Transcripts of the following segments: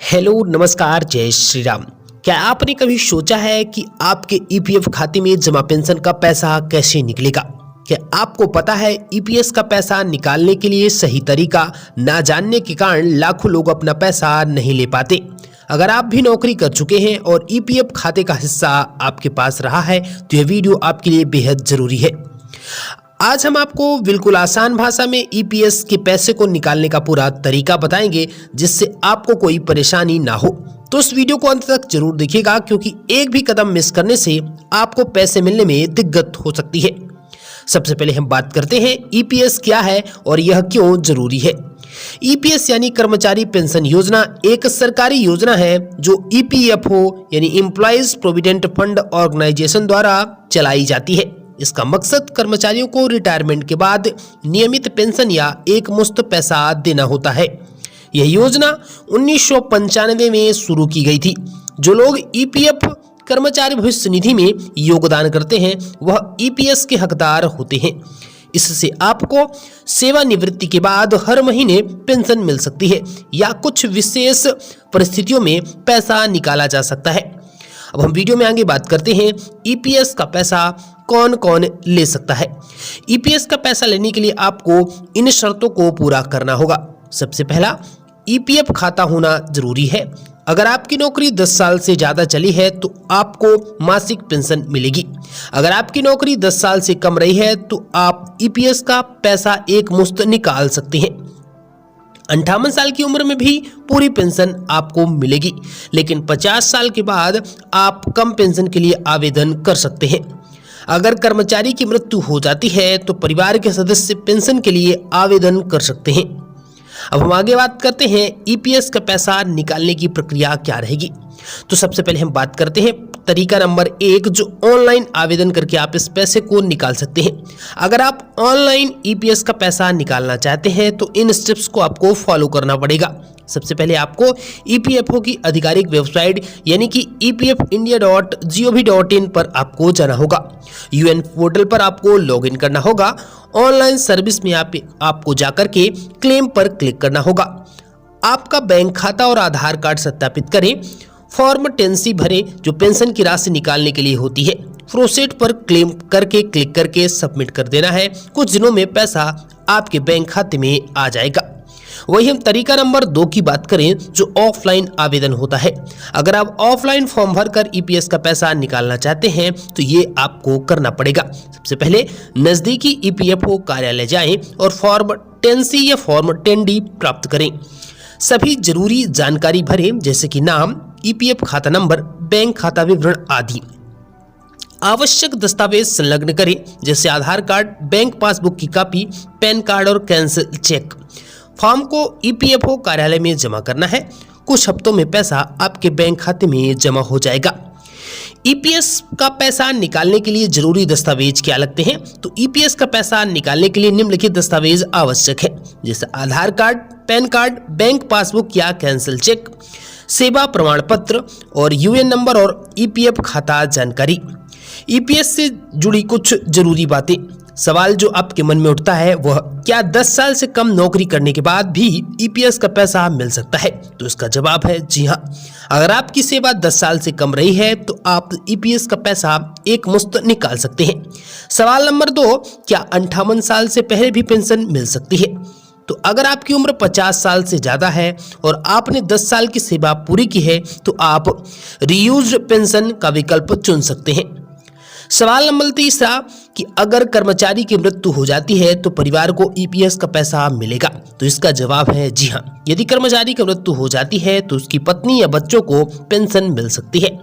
Hello नमस्कार जय श्री राम। क्या आपने कभी सोचा है कि आपके ईपीएफ खाते में जमा पेंशन का पैसा कैसे निकलेगा? क्या आपको पता है ईपीएस का पैसा निकालने के लिए सही तरीका ना जानने के कारण लाखों लोग अपना पैसा नहीं ले पाते। अगर आप भी नौकरी कर चुके हैं और ईपीएफ खाते का हिस्सा आपके पास रहा है तो यह वीडियो आपके लिए बेहद जरूरी है। आज हम आपको बिल्कुल आसान भाषा में ईपीएस के पैसे को निकालने का पूरा तरीका बताएंगे जिससे आपको कोई परेशानी ना हो। तो इस वीडियो को अंत तक जरूर देखिएगा क्योंकि एक भी कदम मिस करने से आपको पैसे मिलने में दिक्कत हो सकती है। सबसे पहले हम बात करते हैं ईपीएस क्या है और यह क्यों जरूरी है। ईपीएस यानी कर्मचारी पेंशन योजना एक सरकारी योजना है जो ईपीएफओ यानी एम्प्लॉइज प्रोविडेंट फंड ऑर्गेनाइजेशन द्वारा चलाई जाती है। इसका मकसद कर्मचारियों को रिटायरमेंट के बाद नियमित पेंशन या एक मुश्त पैसा देना होता है। यह योजना 1995 में शुरू की गई थी। जो लोग ईपीएफ कर्मचारी भविष्य निधि में योगदान करते हैं वह ईपीएस के हकदार होते हैं। इससे आपको सेवानिवृत्ति के बाद हर महीने पेंशन मिल सकती है या कुछ विशेष परिस्थितियों में पैसा निकाला जा सकता है। अब हम वीडियो में आगे बात करते हैं ईपीएस का पैसा कौन कौन ले सकता है। ईपीएस का पैसा लेने के लिए आपको इन शर्तों को पूरा करना होगा। सबसे पहला, ईपीएफ खाता होना जरूरी है। अगर आपकी नौकरी 10 साल से ज़्यादा चली है तो आपको मासिक पेंशन मिलेगी। अगर आपकी नौकरी 10 साल से कम रही है तो आप ईपीएस का पैसा एक मुश्त निकाल सकते हैं। 58 साल की उम्र में भी पूरी पेंशन आपको मिलेगी, लेकिन 50 साल के बाद आप कम पेंशन के लिए आवेदन कर सकते हैं। अगर कर्मचारी की मृत्यु हो जाती है तो परिवार के सदस्य पेंशन के लिए आवेदन कर सकते हैं। अब हम आगे बात करते हैं ईपीएस का पैसा निकालने की प्रक्रिया क्या रहेगी। तो सबसे पहले हम बात करते हैं तरीका नंबर 1 जो ऑनलाइन आवेदन करके आप इस पैसे को निकाल सकते हैं। अगर आप ऑनलाइन ईपीएस का पैसा निकालना चाहते हैं तो इन स्टेप्स को आपको फॉलो करना पड़ेगा। सबसे पहले आपको ईपीएफओ की आधिकारिक वेबसाइट यानी कि epfindia.gov.in पर आपको जाना होगा। यूएन पोर्टल पर आपको लॉगिन करना होगा। ऑनलाइन सर्विस में आपको जाकर के क्लेम पर क्लिक करना होगा। आपका बैंक खाता और आधार कार्ड सत्यापित करें। फॉर्म 10C भरें जो पेंशन की राशि निकालने के लिए होती है। प्रोसीड पर क्लेम करके क्लिक करके सबमिट कर देना है। कुछ दिनों में पैसा आपके बैंक खाते में आ जाएगा। वही हम तरीका नंबर 2 की बात करें जो ऑफलाइन आवेदन होता है। अगर आप ऑफलाइन फॉर्म भरकर ईपीएस का पैसा निकालना चाहते हैं तो ये आपको करना पड़ेगा। सबसे पहले नजदीकी ईपीएफओ कार्यालय जाएं और फॉर्म 10C या फॉर्म 10D प्राप्त करें। सभी जरूरी जानकारी भरें जैसे कि नाम, ईपीएफ खाता नंबर, बैंक खाता विवरण आदि। आवश्यक दस्तावेज संलग्न करें जैसे आधार कार्ड, बैंक पासबुक की कॉपी, पैन कार्ड और कैंसिल चेक। फॉर्म को ईपीएफओ कार्यालय में जमा करना है। कुछ हफ्तों में पैसा आपके बैंक खाते में जमा हो जाएगा। ईपीएस का पैसा निकालने के लिए जरूरी दस्तावेज क्या लगते हैं? तो ईपीएस का पैसा निकालने के लिए निम्नलिखित दस्तावेज आवश्यक है जैसे Aadhaar card, PAN card, bank passbook या कैंसिल चेक, सेवा प्रमाण पत्र और यूएन नंबर और ईपीएफ खाता जानकारी। ईपीएस से जुड़ी कुछ जरूरी बातें। सवाल जो आपके मन में उठता है वह क्या 10 साल से कम नौकरी करने के बाद भी ईपीएस का पैसा मिल सकता है? तो इसका जवाब है जी हाँ। अगर आपकी सेवा 10 साल से कम रही है तो आप ईपीएस का पैसा एक मुश्त निकाल सकते हैं। सवाल नंबर 2, क्या 58 साल से पहले भी पेंशन मिल सकती है? तो अगर आपकी उम्र 50 साल से ज़्यादा है और आपने 10 साल की सेवा पूरी की है तो आप रीयूज्ड पेंशन का विकल्प चुन सकते हैं। सवाल नंबर 3 कि अगर कर्मचारी की मृत्यु हो जाती है तो परिवार को ईपीएस का पैसा मिलेगा? तो इसका जवाब है जी हाँ। यदि कर्मचारी की मृत्यु हो जाती है तो उसकी पत्नी या बच्चों को पेंशन मिल सकती है।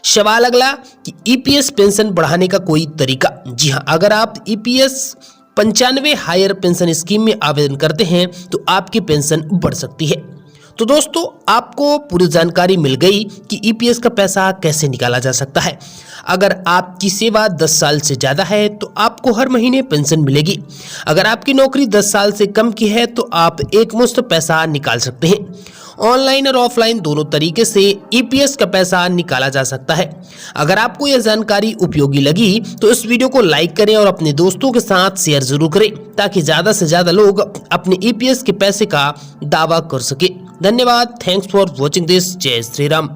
सवाल अगला कि ईपीएस पेंशन बढ़ाने का कोई तरीका? जी हाँ, अगर आप ईपीएस 95 हायर पेंशन स्कीम में आवेदन करते हैं तो आपकी पेंशन बढ़ सकती है। तो दोस्तों आपको पूरी जानकारी मिल गई कि ईपीएस का पैसा कैसे निकाला जा सकता है। अगर आपकी सेवा 10 साल से ज़्यादा है तो आपको हर महीने पेंशन मिलेगी। अगर आपकी नौकरी 10 साल से कम की है तो आप एक मुश्त पैसा निकाल सकते हैं। ऑनलाइन और ऑफलाइन दोनों तरीके से ईपीएस का पैसा निकाला जा सकता है। अगर आपको यह जानकारी उपयोगी लगी तो इस वीडियो को लाइक करें और अपने दोस्तों के साथ शेयर जरूर करें ताकि ज्यादा से ज्यादा लोग अपने ईपीएस के पैसे का दावा कर सके। धन्यवाद। Thanks for watching this. जय श्री राम।